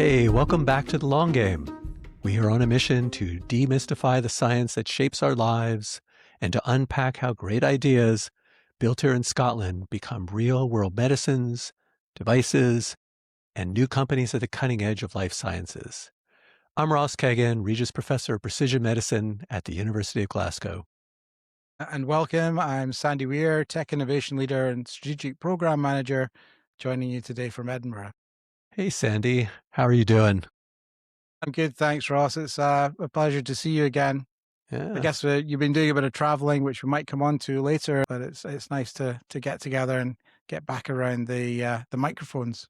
Hey, welcome back to The Long Game. We are on a mission to demystify the science that shapes our lives and to unpack how great ideas built here in Scotland become real-world medicines, devices, and new companies at the cutting edge of life sciences. I'm Ross Kagan, Regis Professor of Precision Medicine at the University of Glasgow. And welcome. I'm Sandy Weir, Tech Innovation Leader and Strategic Program Manager, joining you today from Edinburgh. Hey, Sandy. How are you doing? I'm good, thanks, Ross. It's a pleasure to see you again. Yeah, I guess you've been doing a bit of traveling, which we might come on to later, but it's nice to get together and get back around the microphones.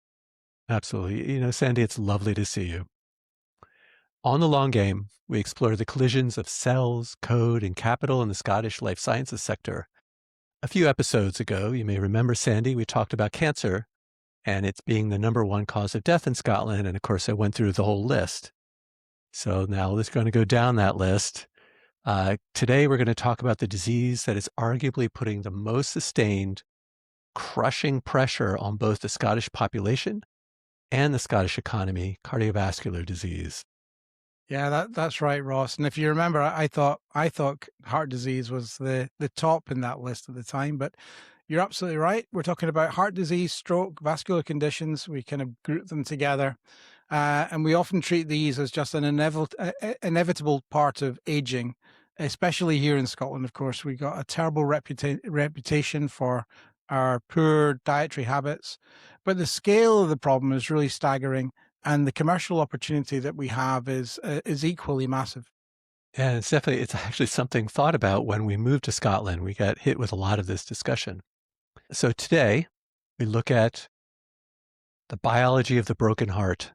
absolutely. Sandy, it's lovely to see you. On The Long Game, we explore the collisions of cells, code, and capital in the Scottish life sciences sector. A few episodes ago, you may remember, Sandy, we talked about cancer and it's being the number one cause of death in Scotland. And of course, I went through the whole list. So now let's going to go down that list. Today, we're going to talk about the disease that is arguably putting the most sustained, crushing pressure on both the Scottish population and the Scottish economy, cardiovascular disease. Yeah, that's right, Ross. And if you remember, I thought heart disease was the top in that list at the time, but you're absolutely right. We're talking about heart disease, stroke, vascular conditions. We kind of group them together, and we often treat these as just an inevitable part of aging, especially here in Scotland. Of course, we got a terrible reputation for our poor dietary habits, but the scale of the problem is really staggering. And the commercial opportunity that we have is equally massive. And it's actually something thought about when we moved to Scotland. We got hit with a lot of this discussion. So today, we look at the biology of the broken heart.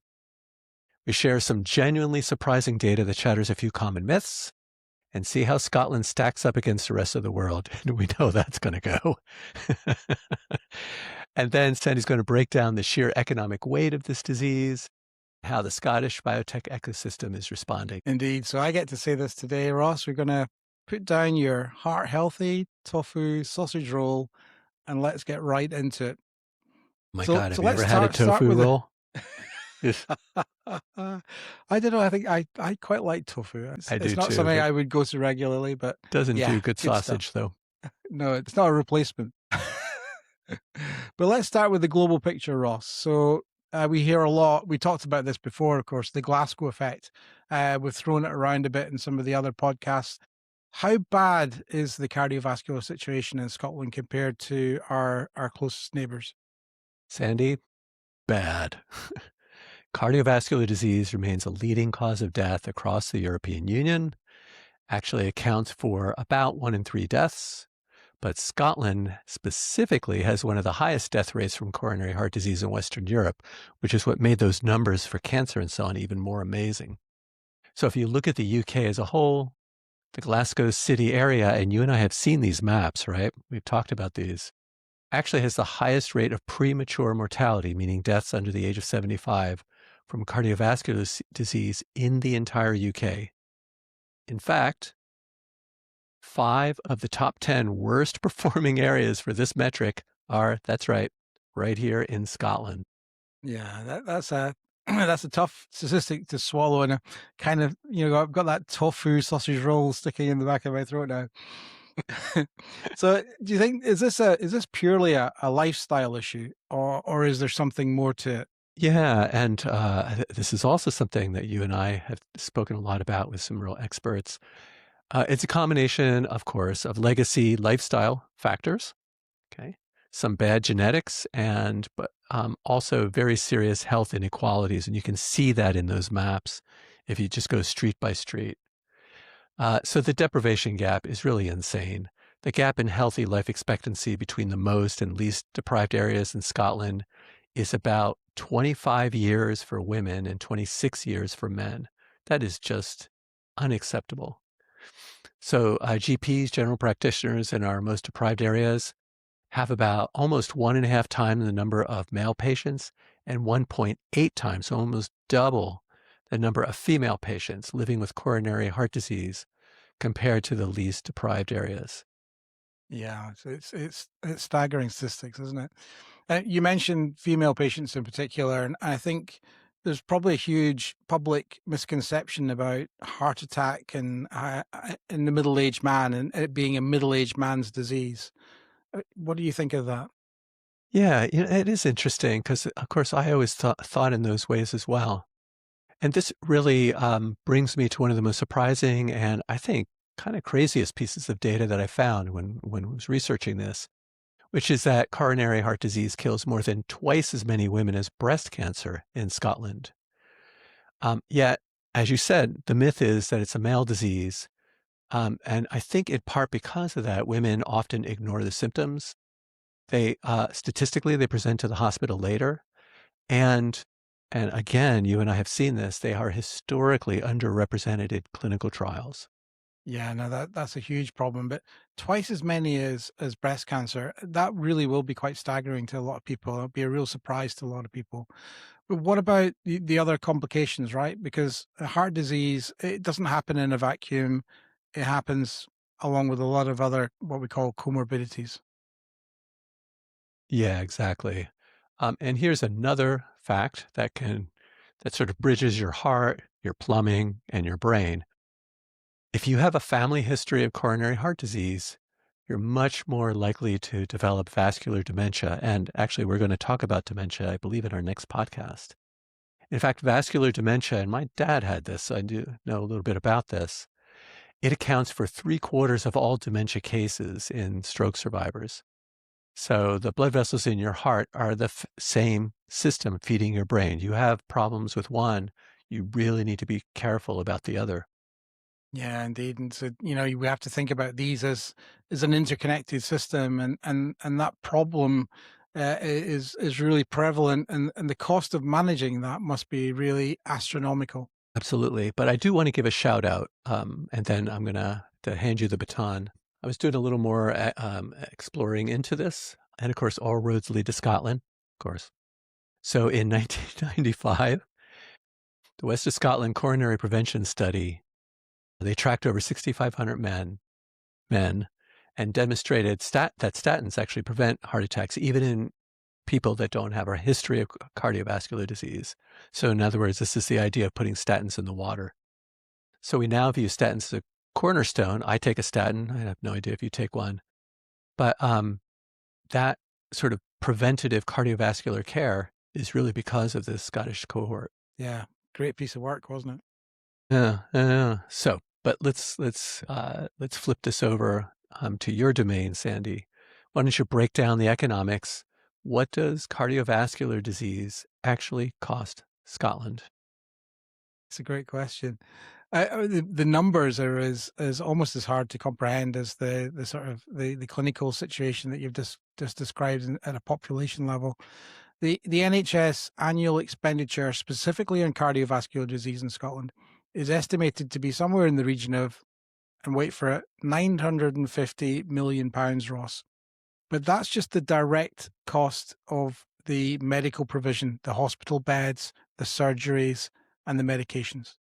We share some genuinely surprising data that shatters a few common myths and see how Scotland stacks up against the rest of the world. And we know that's going to go. And then Sandy's going to break down the sheer economic weight of this disease, how the Scottish biotech ecosystem is responding. Indeed. So I get to say this today, Ross. We're going to put down your heart healthy tofu sausage roll and let's get right into it. My So, God, have so you let's ever had a start tofu with roll? I don't know. I think I quite like tofu. I do It's not too, something but I would go to regularly, but doesn't do yeah, good good stuff. sausage though. No, it's not a replacement. But let's start with the global picture, Ross. So we hear a lot. We talked about this before, of course, the Glasgow effect. We've thrown it around a bit in some of the other podcasts. How bad is the cardiovascular situation in Scotland compared to our closest neighbours? Sandy, bad. Cardiovascular disease remains a leading cause of death across the European Union, actually accounts for about 1 in 3 deaths. But Scotland specifically has one of the highest death rates from coronary heart disease in Western Europe, which is what made those numbers for cancer and so on even more amazing. So if you look at the UK as a whole, the Glasgow city area, and you and I have seen these maps, right? We've talked about these, actually has the highest rate of premature mortality, meaning deaths under the age of 75 from cardiovascular disease in the entire UK. In fact, 5 of the top 10 worst performing areas for this metric are, that's right here in Scotland. Yeah, that's a that's a tough statistic to swallow, and a kind of I've got that tofu sausage roll sticking in the back of my throat now. So, do you think is this purely a lifestyle issue, or is there something more to it? Yeah, and this is also something that you and I have spoken a lot about with some real experts. It's a combination, of course, of legacy lifestyle factors, okay, some bad genetics, but also very serious health inequalities. And you can see that in those maps if you just go street by street. So the deprivation gap is really insane. The gap in healthy life expectancy between the most and least deprived areas in Scotland is about 25 years for women and 26 years for men. That is just unacceptable. So GPs, general practitioners in our most deprived areas have about almost 1.5 times the number of male patients and 1.8 times, so almost double the number of female patients living with coronary heart disease compared to the least deprived areas. Yeah, so it's staggering statistics, isn't it? You mentioned female patients in particular, and I think there's probably a huge public misconception about heart attack and in the middle-aged man and it being a middle-aged man's disease. What do you think of that? Yeah, it is interesting because, of course, I always thought in those ways as well. And this really brings me to one of the most surprising and I think kind of craziest pieces of data that I found when I was researching this, which is that coronary heart disease kills more than twice as many women as breast cancer in Scotland. Yet, as you said, the myth is that it's a male disease. And I think in part because of that, women often ignore the symptoms. They statistically they present to the hospital later, and and again, you and I have seen this. They are historically underrepresented in clinical trials. Yeah, no, that's a huge problem. But twice as many as breast cancer, that really will be quite staggering to a lot of people. It'll be a real surprise to a lot of people. But what about the other complications, right? Because heart disease, it doesn't happen in a vacuum. It happens along with a lot of other what we call comorbidities. Yeah, exactly. And here's another fact that sort of bridges your heart, your plumbing, and your brain. If you have a family history of coronary heart disease, you're much more likely to develop vascular dementia. And actually, we're going to talk about dementia, I believe, in our next podcast. In fact, vascular dementia, and my dad had this, so I do know a little bit about this. It accounts for three-quarters of all dementia cases in stroke survivors. So the blood vessels in your heart are the same system feeding your brain. You have problems with one, you really need to be careful about the other. Yeah, indeed. And so, we have to think about these as an interconnected system, and that problem is really prevalent, and the cost of managing that must be really astronomical. Absolutely. But I do want to give a shout out, and then I'm going to hand you the baton. I was doing a little more exploring into this. And of course, all roads lead to Scotland, of course. So in 1995, the West of Scotland Coronary Prevention Study, they tracked over 6,500 men and demonstrated that statins actually prevent heart attacks, even in people that don't have a history of cardiovascular disease. So in other words, this is the idea of putting statins in the water. So we now view statins as a cornerstone. I take a statin. I have no idea if you take one, but that sort of preventative cardiovascular care is really because of this Scottish cohort. Yeah, great piece of work, wasn't it? Yeah, yeah. So, but let's flip this over to your domain, Sandy. Why don't you break down the economics? What does cardiovascular disease actually cost Scotland? It's a great question. The numbers are as almost as hard to comprehend as the sort of the clinical situation that you've just described at a population level. The NHS annual expenditure specifically on cardiovascular disease in Scotland is estimated to be somewhere in the region of, and wait for it, £950 million, Ross. But that's just the direct cost of the medical provision, the hospital beds, the surgeries, and the medications.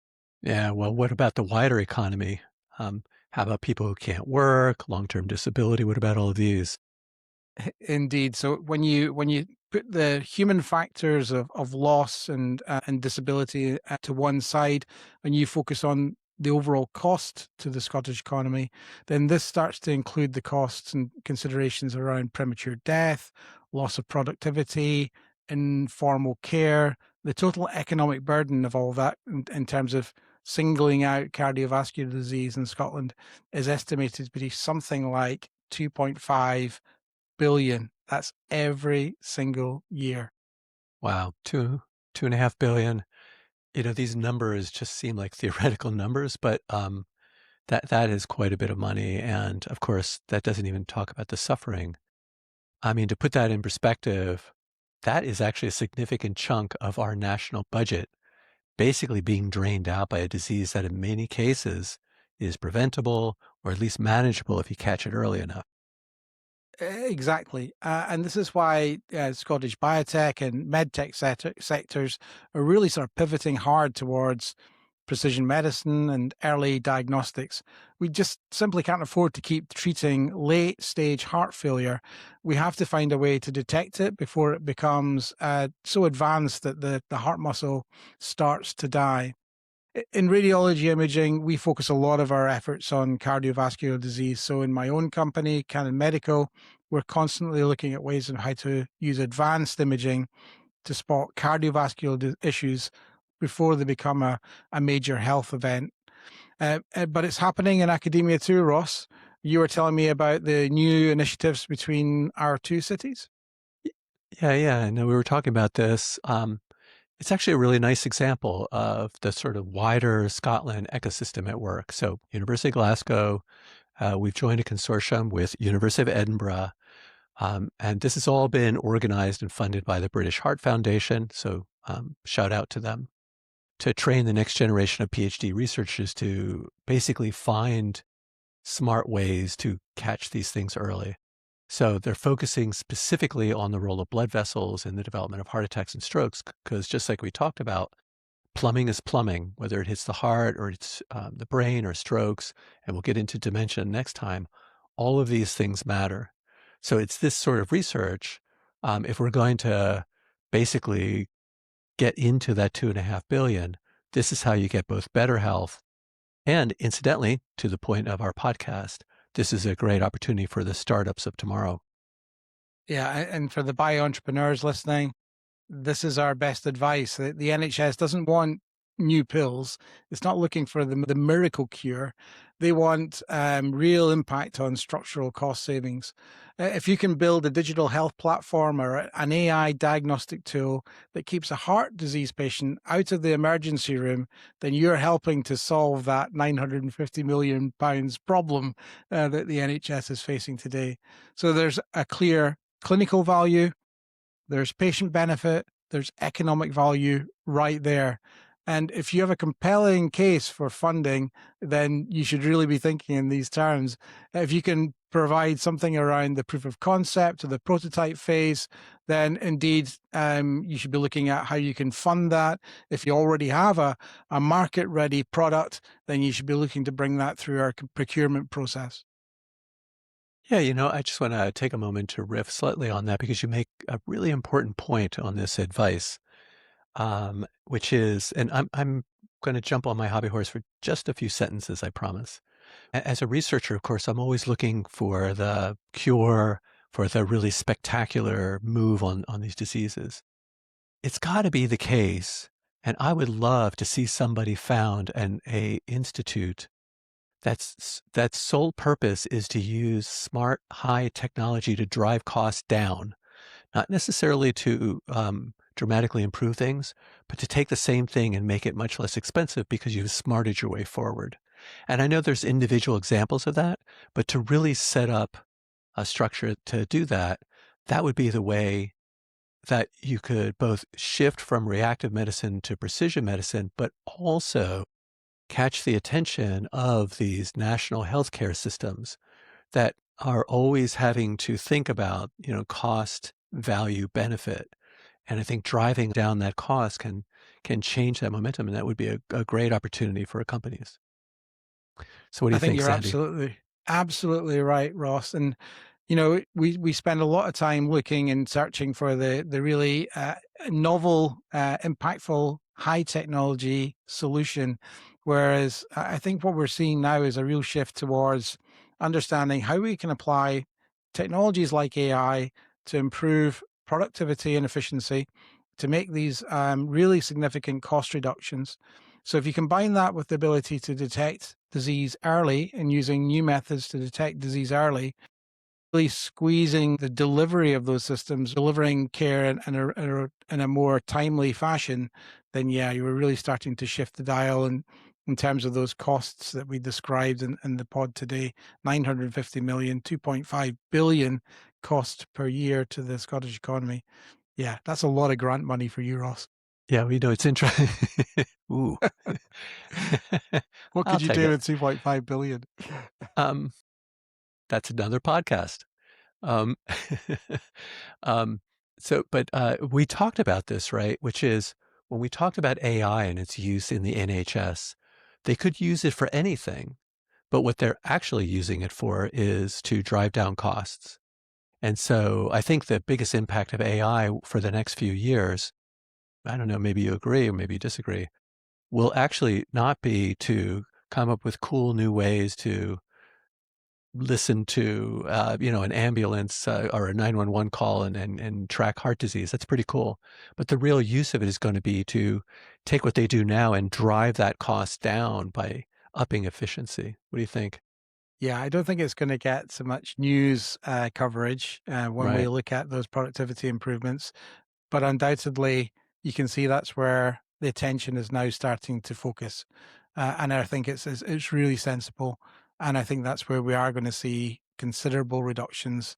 Yeah, well, what about the wider economy? Um, how about people who can't work, long-term disability? What about all of these? Indeed. So when you put the human factors of loss and disability to one side, and you focus on the overall cost to the Scottish economy, then this starts to include the costs and considerations around premature death, loss of productivity, informal care, the total economic burden of all that in terms of singling out cardiovascular disease in Scotland is estimated to be something like 2.5 billion. That's every single year. Wow, 2.5 billion. These numbers just seem like theoretical numbers, but that is quite a bit of money. And of course, that doesn't even talk about the suffering. I mean, to put that in perspective, that is actually a significant chunk of our national budget basically being drained out by a disease that in many cases is preventable or at least manageable if you catch it early enough. Exactly. And this is why Scottish biotech and medtech sectors are really sort of pivoting hard towards precision medicine and early diagnostics. We just simply can't afford to keep treating late stage heart failure. We have to find a way to detect it before it becomes so advanced that the heart muscle starts to die. In radiology imaging, we focus a lot of our efforts on cardiovascular disease. So, in my own company, Canon Medical, we're constantly looking at ways on how to use advanced imaging to spot cardiovascular issues before they become a major health event. But it's happening in academia too, Ross. You were telling me about the new initiatives between our two cities. Yeah, yeah. I know we were talking about this. It's actually a really nice example of the sort of wider Scotland ecosystem at work. So, University of Glasgow, we've joined a consortium with University of Edinburgh, and this has all been organized and funded by the British Heart Foundation. So, shout out to them to train the next generation of PhD researchers to basically find smart ways to catch these things early. So they're focusing specifically on the role of blood vessels in the development of heart attacks and strokes, because just like we talked about, plumbing is plumbing, whether it hits the heart or it's the brain or strokes, and we'll get into dementia next time. All of these things matter. So it's this sort of research. If we're going to basically get into that 2.5 billion, this is how you get both better health and, incidentally, to the point of our podcast, this is a great opportunity for the startups of tomorrow. Yeah, and for the bio entrepreneurs listening, this is our best advice. The NHS doesn't want new pills. It's not looking for the miracle cure. They want real impact on structural cost savings. If you can build a digital health platform or an AI diagnostic tool that keeps a heart disease patient out of the emergency room, then you're helping to solve that £950 million problem that the NHS is facing today. So there's a clear clinical value, there's patient benefit, there's economic value right there. And if you have a compelling case for funding, then you should really be thinking in these terms. If you can provide something around the proof of concept or the prototype phase, then indeed you should be looking at how you can fund that. If you already have a market ready product, then you should be looking to bring that through our procurement process. Yeah, I just want to take a moment to riff slightly on that because you make a really important point on this advice, which is, and I'm going to jump on my hobby horse for just a few sentences, I promise. As a researcher, of course, I'm always looking for the cure, for the really spectacular move on these diseases. It's got to be the case, and I would love to see somebody found an a institute that's sole purpose is to use smart, high technology to drive costs down, not necessarily to dramatically improve things, but to take the same thing and make it much less expensive because you've smarted your way forward. And I know there's individual examples of that, but to really set up a structure to do that, that would be the way that you could both shift from reactive medicine to precision medicine, but also catch the attention of these national healthcare systems that are always having to think about, cost, value, benefit. And I think driving down that cost can change that momentum, and that would be a great opportunity for companies. So what do I you think think, you're Sandy? absolutely right, Ross. And we spend a lot of time looking and searching for the really novel, impactful, high technology solution. Whereas I think what we're seeing now is a real shift towards understanding how we can apply technologies like AI to improve productivity and efficiency, to make these really significant cost reductions. So if you combine that with the ability to detect disease early and using new methods to detect disease early, really squeezing the delivery of those systems, delivering care in a more timely fashion, then yeah, you were really starting to shift the dial in terms of those costs that we described in the pod today. 950 million, 2.5 billion cost per year to the Scottish economy. Yeah, that's a lot of grant money for you, Ross. Yeah, we know it's interesting. Ooh, What I'll could you take do it. with 2.5 billion? Um, that's another podcast. Um, um, but we talked about this, right? Which is when we talked about AI and its use in the NHS, they could use it for anything, but what they're actually using it for is to drive down costs. And so I think the biggest impact of AI for the next few years, I don't know, maybe you agree or maybe you disagree, will actually not be to come up with cool new ways to listen to, an ambulance or a 911 call and track heart disease. That's pretty cool. But the real use of it is going to be to take what they do now and drive that cost down by upping efficiency. What do you think? Yeah, I don't think it's going to get so much news coverage when we Right. look at those productivity improvements. But undoubtedly, you can see that's where the attention is now starting to focus, and I think it's really sensible, and I think that's where we are going to see considerable reductions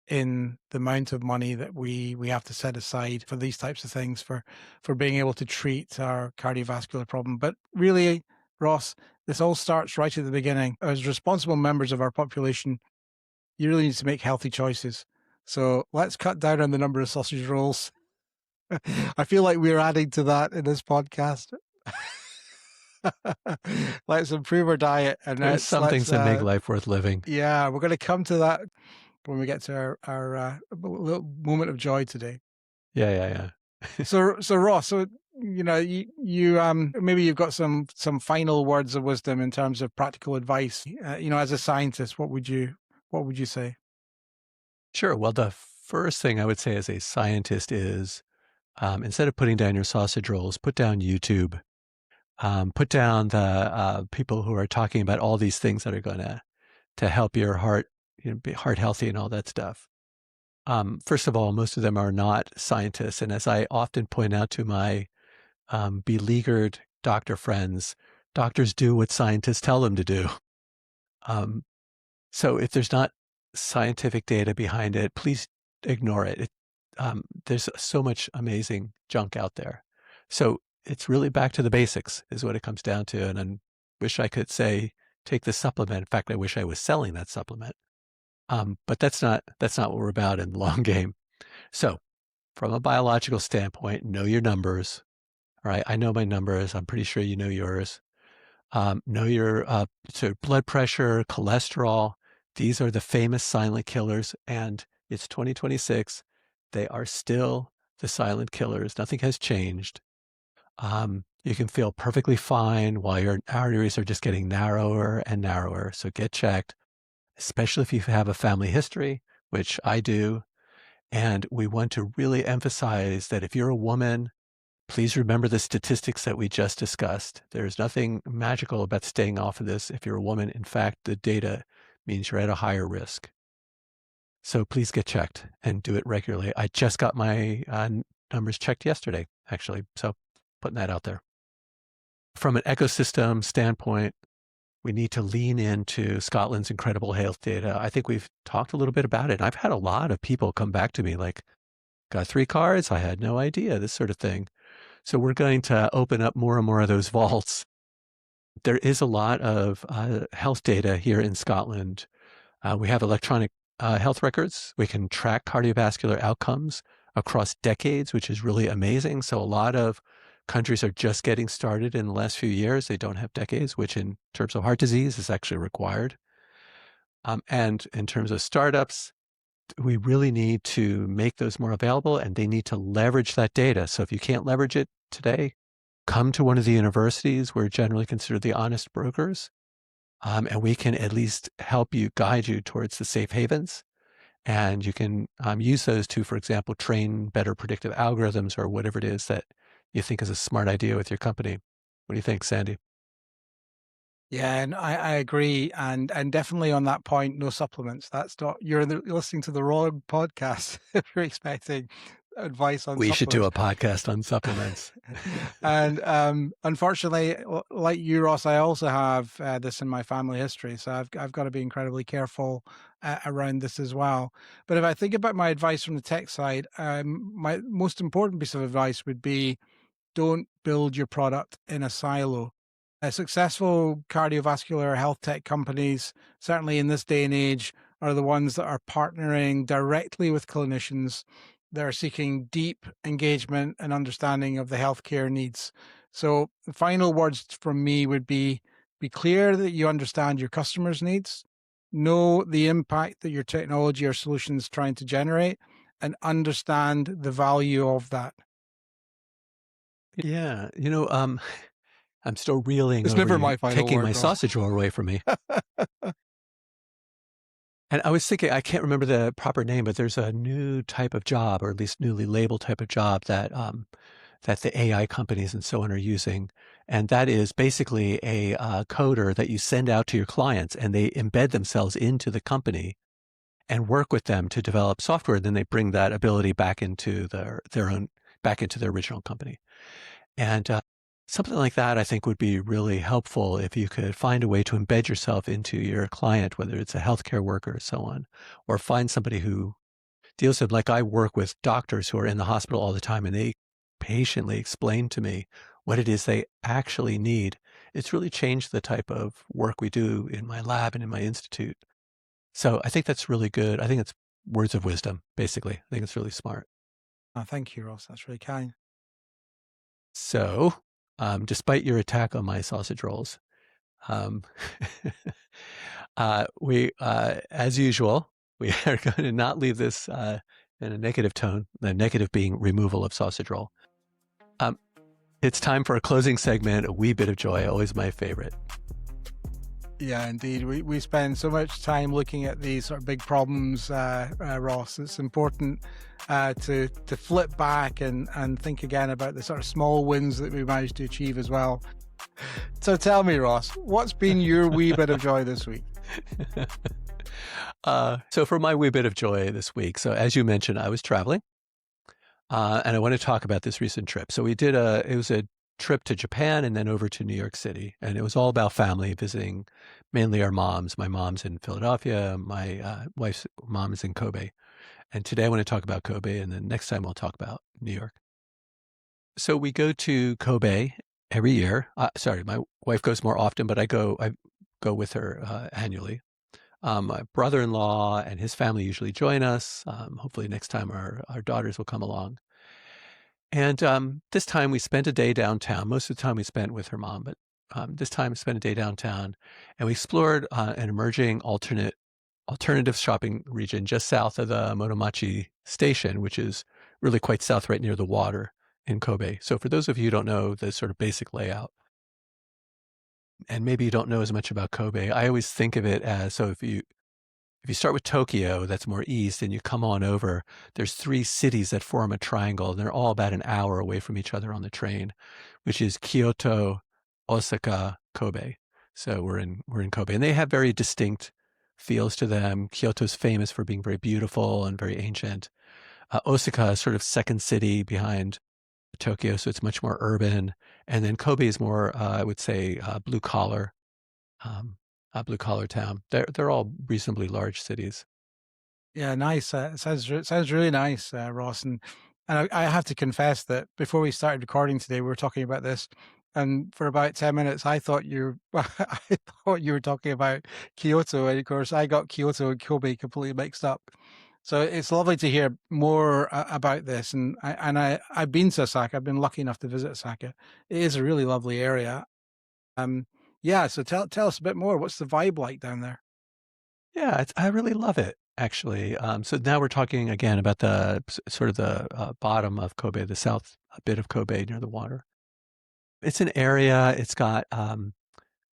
in the amount of money that we have to set aside for these types of things for being able to treat our cardiovascular problem. But really, Ross, this all starts right at the beginning. As responsible members of our population, you really need to make healthy choices. So let's cut down on the number of sausage rolls. I feel like we're adding to that in this podcast. Let's improve our diet and There's some let's things that make life worth living. yeah, we're going to come to that when we get to our little moment of joy today. Yeah, yeah, yeah. So Ross, so you maybe you've got some final words of wisdom in terms of practical advice. As a scientist, what would you say? Sure. Well, the first thing I would say as a scientist is instead of putting down your sausage rolls, put down YouTube. Put down the people who are talking about all these things that are going to help your heart, be heart healthy and all that stuff. First of all, most of them are not scientists, and as I often point out to my beleaguered doctor friends, doctors do what scientists tell them to do. Um, so if there's not scientific data behind it, please ignore it. There's so much amazing junk out there. So it's really back to the basics is what it comes down to. And I wish I could say, take this supplement. In fact, I wish I was selling that supplement. But that's not what we're about in the long game. So from a biological standpoint, know your numbers. All right. I know my numbers. I'm pretty sure you know yours. Know your so blood pressure, cholesterol. These are the famous silent killers, and it's 2026. They are still the silent killers. Nothing has changed. You can feel perfectly fine while your arteries are just getting narrower and narrower. So get checked, especially if you have a family history, which I do. And we want to really emphasize that if you're a woman, please remember the statistics that we just discussed. There's nothing magical about staying off of this if you're a woman. In fact, the data means you're at a higher risk. So please get checked and do it regularly. I just got my numbers checked yesterday, actually. So putting that out there. From an ecosystem standpoint, we need to lean into Scotland's incredible health data. I think we've talked a little bit about it. I've had a lot of people come back to me like, got 3 cards? I had no idea, this sort of thing. So we're going to open up more and more of those vaults. There is a lot of health data here in Scotland. We have electronic health records. We can track cardiovascular outcomes across decades, which is really amazing. So a lot of countries are just getting started in the last few years. They don't have decades, which in terms of heart disease is actually required. And in terms of startups, we really need to make those more available, and they need to leverage that data. So if you can't leverage it today, come to one of the universities. We're generally considered the honest brokers, and we can at least help you, guide you towards the safe havens. And you can use those to, for example, train better predictive algorithms or whatever it is that you think is a smart idea with your company. What do you think, Sandy? Yeah, and I agree, and definitely on that point, no supplements. That's not you're listening to the wrong podcast if you're expecting advice on We should do supplements. a podcast on supplements. And unfortunately, like you, Ross, I also have this in my family history, so I've got to be incredibly careful around this as well. But if I think about my advice from the tech side, my most important piece of advice would be don't build your product in a silo. Successful cardiovascular health tech companies, certainly in this day and age, are the ones that are partnering directly with clinicians that are seeking deep engagement and understanding of the healthcare needs. So the final words from me would be clear that you understand your customers' needs, know the impact that your technology or solution is trying to generate, and understand the value of that. Yeah, I'm still reeling It's over never you my final taking my word, Ross. sausage roll away from me. And I was thinking, I can't remember the proper name, but there's a new type of job, or at least newly labeled type of job that the AI companies and so on are using. And that is basically a coder that you send out to your clients, and they embed themselves into the company and work with them to develop software. Then they bring that ability back into back into their original company. And something like that, I think, would be really helpful if you could find a way to embed yourself into your client, whether it's a healthcare worker or so on, or find somebody who deals with, like I work with doctors who are in the hospital all the time, and they patiently explain to me what it is they actually need. It's really changed the type of work we do in my lab and in my institute. So I think that's really good. I think it's words of wisdom, basically. I think it's really smart. Oh, thank you, Ross. That's really kind. So, despite your attack on my sausage rolls, um, as usual, we are going to not leave this in a negative tone, the negative being removal of sausage roll. Um, it's time for a closing segment, a wee bit of joy, always my favorite. Yeah, indeed. We spend so much time looking at these sort of big problems, Ross. It's important to flip back and think again about the sort of small wins that we managed to achieve as well. So tell me, Ross, what's been your wee bit of joy this week? So for my wee bit of joy this week, so as you mentioned, I was traveling, and I want to talk about this recent trip. So it was a trip to Japan and then over to New York City, and it was all about family, visiting mainly our moms. My mom's in Philadelphia, my wife's mom is in Kobe, and today I want to talk about Kobe, and then next time I'll talk about New York. So we go to Kobe every year. Sorry, my wife goes more often, but I go with her annually. My brother-in-law and his family usually join us. Hopefully next time our daughters will come along. And this time we spent a day downtown. Most of the time we spent with her mom, but this time we spent a day downtown, and we explored an emerging alternative shopping region just south of the Monomachi station, which is really quite south, right near the water in Kobe. So for those of you who don't know the sort of basic layout, and maybe you don't know as much about Kobe, I always think of it as, so if you start with Tokyo, that's more east, and you come on over, there's 3 cities that form a triangle, and they're all about an hour away from each other on the train, which is Kyoto, Osaka, Kobe. So we're in Kobe, and they have very distinct feels to them. Kyoto's famous for being very beautiful and very ancient. Osaka is sort of second city behind Tokyo, so it's much more urban. And then Kobe is more, I would say, um, blue collar town. They're all reasonably large cities. Yeah, nice. Sounds really nice, Ross. And I have to confess that before we started recording today, we were talking about this, and for about 10 minutes, I thought I thought you were talking about Kyoto, and of course, I got Kyoto and Kobe completely mixed up. So it's lovely to hear more about this. I've been to Osaka. I've been lucky enough to visit Osaka. It is a really lovely area. Um, yeah. So tell us a bit more. What's the vibe like down there? Yeah, I really love it, actually. So now we're talking again about the sort of the bottom of Kobe, the south bit of Kobe near the water. It's an area, it's got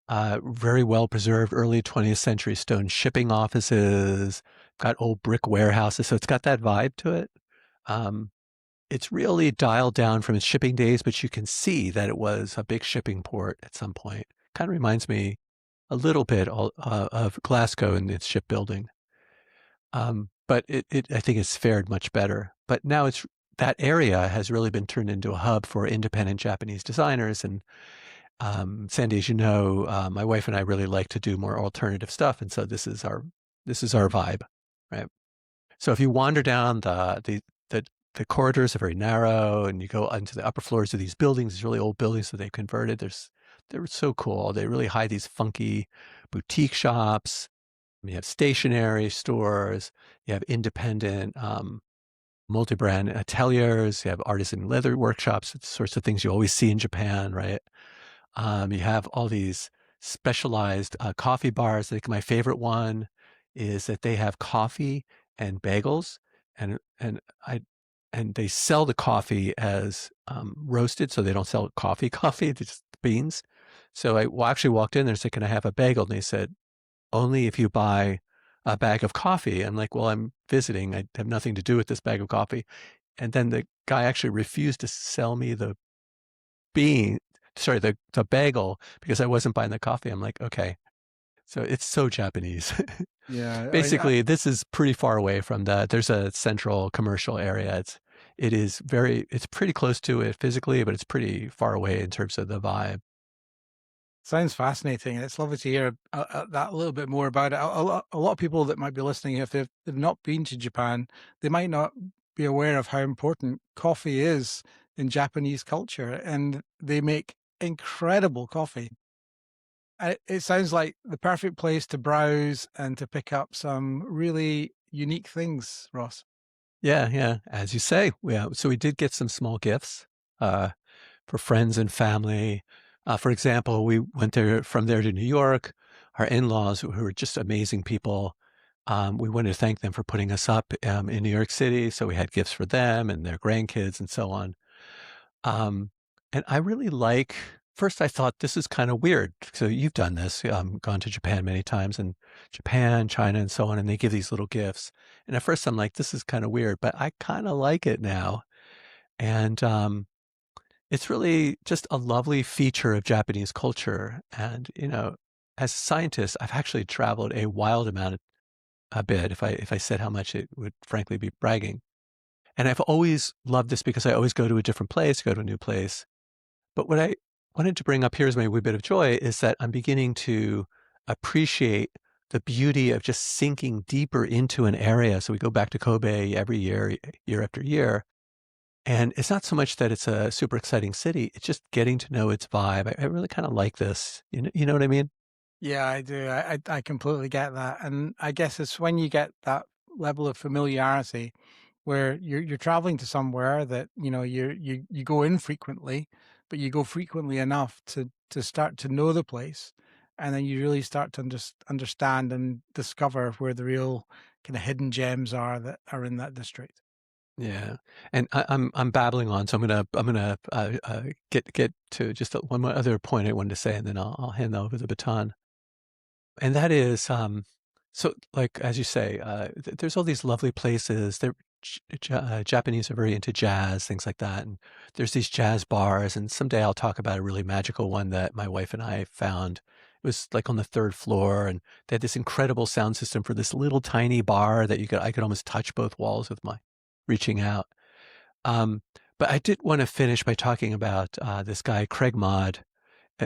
very well preserved early 20th century stone shipping offices, got old brick warehouses. So it's got that vibe to it. Um, it's really dialed down from its shipping days, but you can see that it was a big shipping port at some point. Kind of reminds me a little bit of Glasgow and its shipbuilding. But I think it's fared much better. But now that area has really been turned into a hub for independent Japanese designers. And Sandy, as you know, my wife and I really like to do more alternative stuff, and so this is our vibe, right? So if you wander down the corridors are very narrow, and you go into the upper floors of these buildings, these really old buildings that they've converted. They're so cool. They really hide these funky boutique shops. You have stationery stores, you have independent multi-brand ateliers, you have artisan leather workshops, it's the sorts of things you always see in Japan, right? You have all these specialized coffee bars. Like my favorite one is that they have coffee and bagels, and I and they sell the coffee as roasted, so they don't sell coffee coffee, it's just beans. So actually walked in there and said, "Can I have a bagel?" And they said, "Only if you buy a bag of coffee." I'm like, "Well, I'm visiting. I have nothing to do with this bag of coffee." And then the guy actually refused to sell me bean the bagel because I wasn't buying the coffee. I'm like, "Okay." So it's so Japanese. Yeah, Basically, this is pretty far away from there's a central commercial area. It's pretty close to it physically, but it's pretty far away in terms of the vibe. sounds fascinating, and it's lovely to hear that a little bit more about it. A lot of people that might be listening, if they've not been to Japan, they might not be aware of how important coffee is in Japanese culture, and they make incredible coffee. It sounds like the perfect place to browse and to pick up some really unique things, Ross. Yeah, yeah, as you say. Yeah, so we did get some small gifts, uh, for friends and family. For example, we went there from there to New York. Our in-laws, who are just amazing people, we wanted to thank them for putting us up, in New York City, so we had gifts for them and their grandkids and so on. Um, and I really like first I thought this is kinda weird. So you've done this, gone to Japan many times, and Japan, China, and so on, and they give these little gifts. And at first I'm like, "This is kinda weird," but I kinda like it now. And, it's really just a lovely feature of Japanese culture. And, as a scientist, I've actually traveled a wild amount a bit. If I said how much, it would frankly be bragging. And I've always loved this because I always go to a different place, go to a new place. But what I wanted to bring up here as my wee bit of joy is that I'm beginning to appreciate the beauty of just sinking deeper into an area. So we go back to Kobe every year, year after year. And it's not so much that it's a super exciting city, it's just getting to know its vibe. I really kind of like this. You know what I mean? Yeah, I do. I completely get that, and I guess it's when you get that level of familiarity where you're traveling to somewhere that you go in frequently, but you go frequently enough to start to know the place, and then you really start to understand and discover where the real kind of hidden gems are that are in that district. Yeah. And I'm babbling on, so I'm gonna get to just one more other point I wanted to say, and then I'll hand over the baton. And that is, so, like, as you say, there's all these lovely places. Japanese are very into jazz, things like that, and there's these jazz bars, and someday I'll talk about a really magical one that my wife and I found. It was, like, on the 3rd floor, and they had this incredible sound system for this little tiny bar that I could almost touch both walls with my reaching out. Um, but I did wanna finish by talking about, this guy, Craig Maud.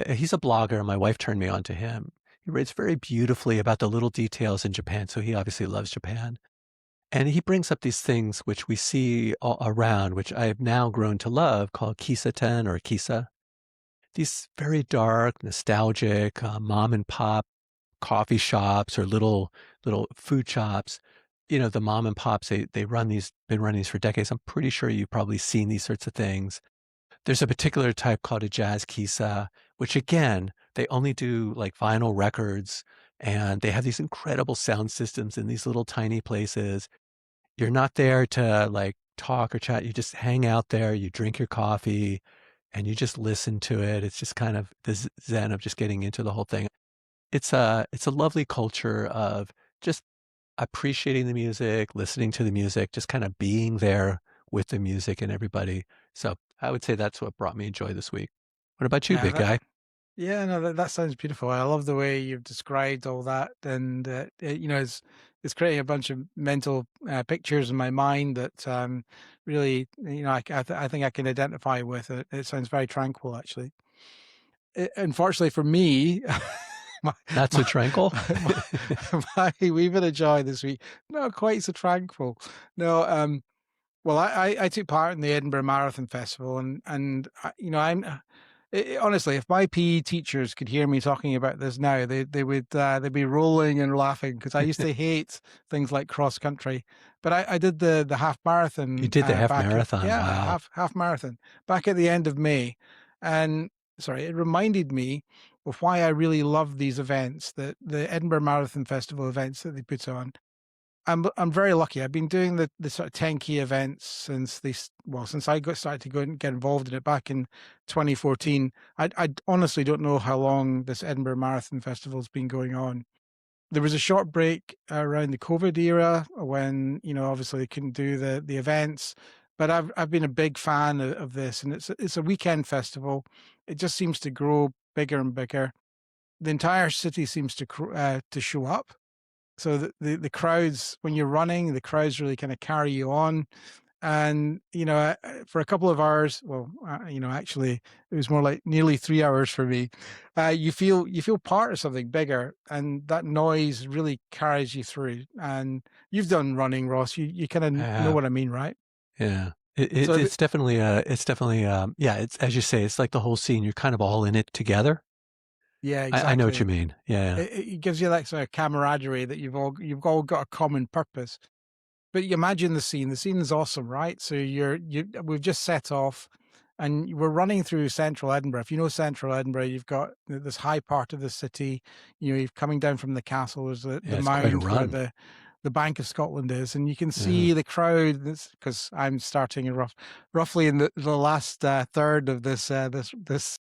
He's a blogger, my wife turned me on to him. He writes very beautifully about the little details in Japan, so he obviously loves Japan. And he brings up these things which we see all around, which I have now grown to love, called kisaten or kisa. These very dark, nostalgic, mom and pop coffee shops or little food shops. The mom and pops, they run these been running these for decades. I'm pretty sure you've probably seen these sorts of things. There's a particular type called a jazz kisa, which again, they only do like vinyl records, and they have these incredible sound systems in these little tiny places. You're not there to like talk or chat. You just hang out there, you drink your coffee, and you just listen to it. It's just kind of the zen of just getting into the whole thing. It's a lovely culture of just appreciating the music, listening to the music, just kind of being there with the music and everybody. So I would say that's what brought me joy this week. What about you, Yeah, big guy? yeah, no, that sounds beautiful. I love the way you've described all that, and it's creating a bunch of mental pictures in my mind that really, I think I can identify with it. It sounds very tranquil, actually. Unfortunately for me, my, Not so my, tranquil? my, my wee bit of joy this week, not quite so tranquil. No, well, I took part in the Edinburgh Marathon Festival, and I'm Honestly, if my PE teachers could hear me talking about this now, they would they'd be rolling and laughing because I used to hate things like cross country. But I did the half You marathon did the half back at marathon. Wow. half marathon back at the end of May, and sorry, it reminded me of why I really love these events, the Edinburgh Marathon Festival events that they put on. I'm very lucky. I've been doing the sort of 10K events since since I got started to go and get involved in it back in 2014. I honestly don't know how long this Edinburgh Marathon Festival's been going on. There was a short break around the COVID era when, obviously they couldn't do the events, but I've been a big fan of this, and it's a weekend festival. It just seems to grow bigger and bigger. The entire city seems to show up, so the crowds, when you're running, the crowds really kind of carry you on. And for a couple of hours, well, actually it was more like nearly 3 hours for me. You feel part of something bigger, and that noise really carries you through. And you've done running, Ross. You kind of I know have. what I mean, right? Yeah. It, So it, it's definitely, yeah, it's, as you say, it's like the whole scene. You're kind of all in it together. yeah, I know what you exactly. mean. Yeah. It gives you that sort of camaraderie that you've all got a common purpose. But you imagine the scene. The scene is awesome, right? So we've just set off, and we're running through central Edinburgh. If you know central Edinburgh, you've got this high part of the city. You're coming down from the castle. There's the Yeah. It's quite a mound where run. the Bank of Scotland is, and you can Yeah. see the crowd. Because I'm starting in roughly in the last third of this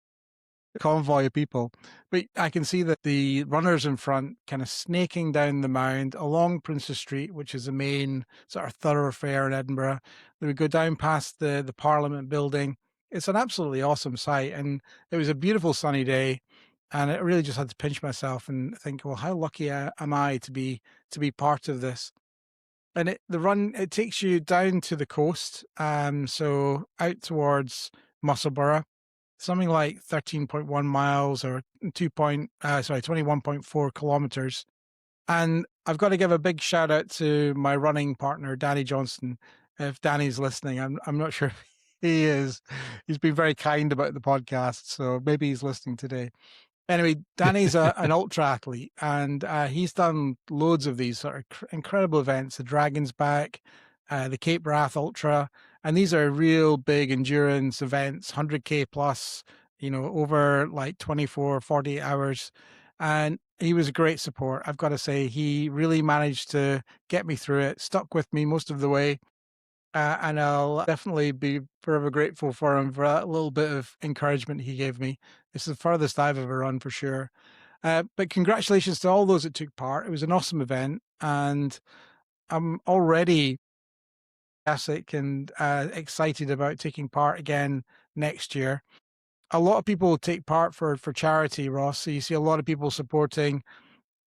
convoy of people. But I can see that the runners in front kind of snaking down the mound along Princes Street, which is the main sort of thoroughfare in Edinburgh. They would go down past the Parliament building. It's an absolutely awesome sight. And it was a beautiful sunny day. And I really just had to pinch myself and think, well, how lucky am I to be part of this? And the run, it takes you down to the coast, so out towards Musselburgh, something like 13.1 miles or 21.4 kilometers. And I've got to give a big shout out to my running partner, Danny Johnston. If Danny's listening, I'm not sure if he is. He's been very kind about the podcast, so maybe he's listening today. Anyway, Danny's an ultra athlete, and he's done loads of these sort of incredible events, the Dragon's Back, the Cape Wrath Ultra, and these are real big endurance events, 100K plus, over like 24, 48 hours. And he was a great support. I've got to say, he really managed to get me through it, stuck with me most of the way. And I'll definitely be forever grateful for him for that little bit of encouragement he gave me. It's the furthest I've ever run for sure. But congratulations to all those that took part. It was an awesome event, and I'm already enthusiastic and excited about taking part again next year. A lot of people take part for charity, Ross. So you see a lot of people supporting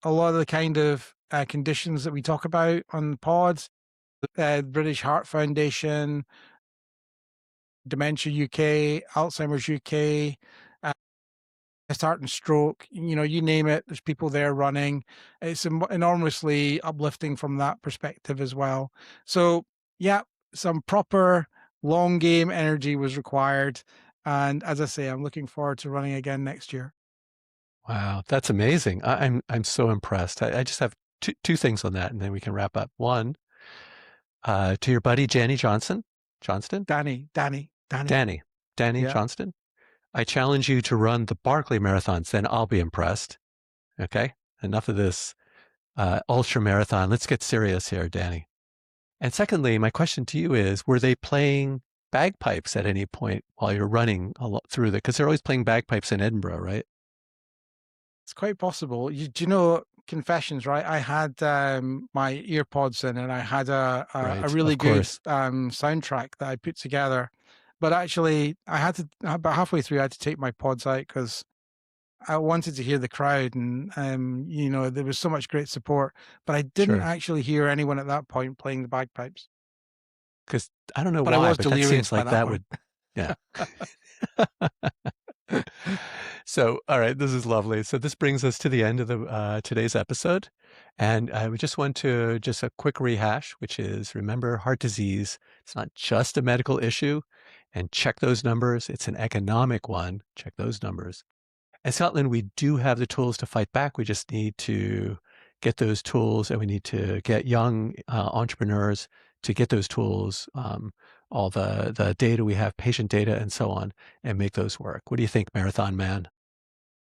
a lot of the kind of conditions that we talk about on pods. British Heart Foundation, Dementia UK, Alzheimer's UK, uh, Heart and Stroke, you name it, there's people there running. It's enormously uplifting from that perspective as well. So, yeah, some proper long game energy was required. And as I say, I'm looking forward to running again next year. Wow. That's amazing. I'm so impressed. I just have two things on that, and then we can wrap up. One, to your buddy, Johnston, Danny. Danny, Danny Yeah. Johnston. I challenge you to run the Barkley marathons, then I'll be impressed. Okay. Enough of this ultra marathon. Let's get serious here, Danny. And secondly, my question to you is, were they playing bagpipes at any point while you're running through the, because they're always playing bagpipes in Edinburgh, right? It's quite possible. Do you know, confessions, right? I had my earpods in, and I had a Right. really Of good course. soundtrack that I put together. But actually, I had to, about halfway through, I had to take my pods out because I wanted to hear the crowd, and there was so much great support. But I didn't Sure. actually hear anyone at that point playing the bagpipes. Because I don't know But I why, was but that delirious seems by like that that point. would, yeah. So, all right, this is lovely. So this brings us to the end of the today's episode, and we just want to just a quick rehash, which is remember heart disease. It's not just a medical issue, and check those numbers. It's an economic one. Check those numbers. In Scotland, we do have the tools to fight back. We just need to get those tools, and we need to get young entrepreneurs to get those tools, all the data we have, patient data, and so on, and make those work. What do you think, Marathon Man?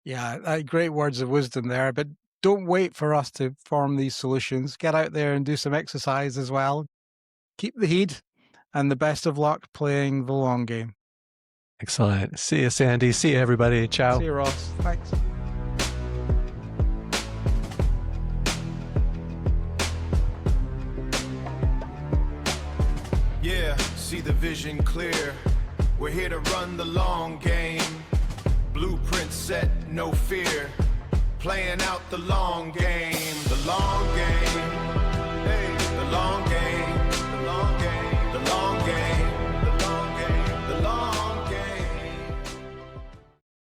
Yeah, great words of wisdom there. But don't wait for us to form these solutions. Get out there and do some exercise as well. Keep the heat, and the best of luck playing the long game. Excellent. See you, Sandy. See you, everybody. See Ciao. you, Ross. Thanks. Yeah, see the vision clear. We're here to run the long game. Blueprint set, no fear. Playing out the long game.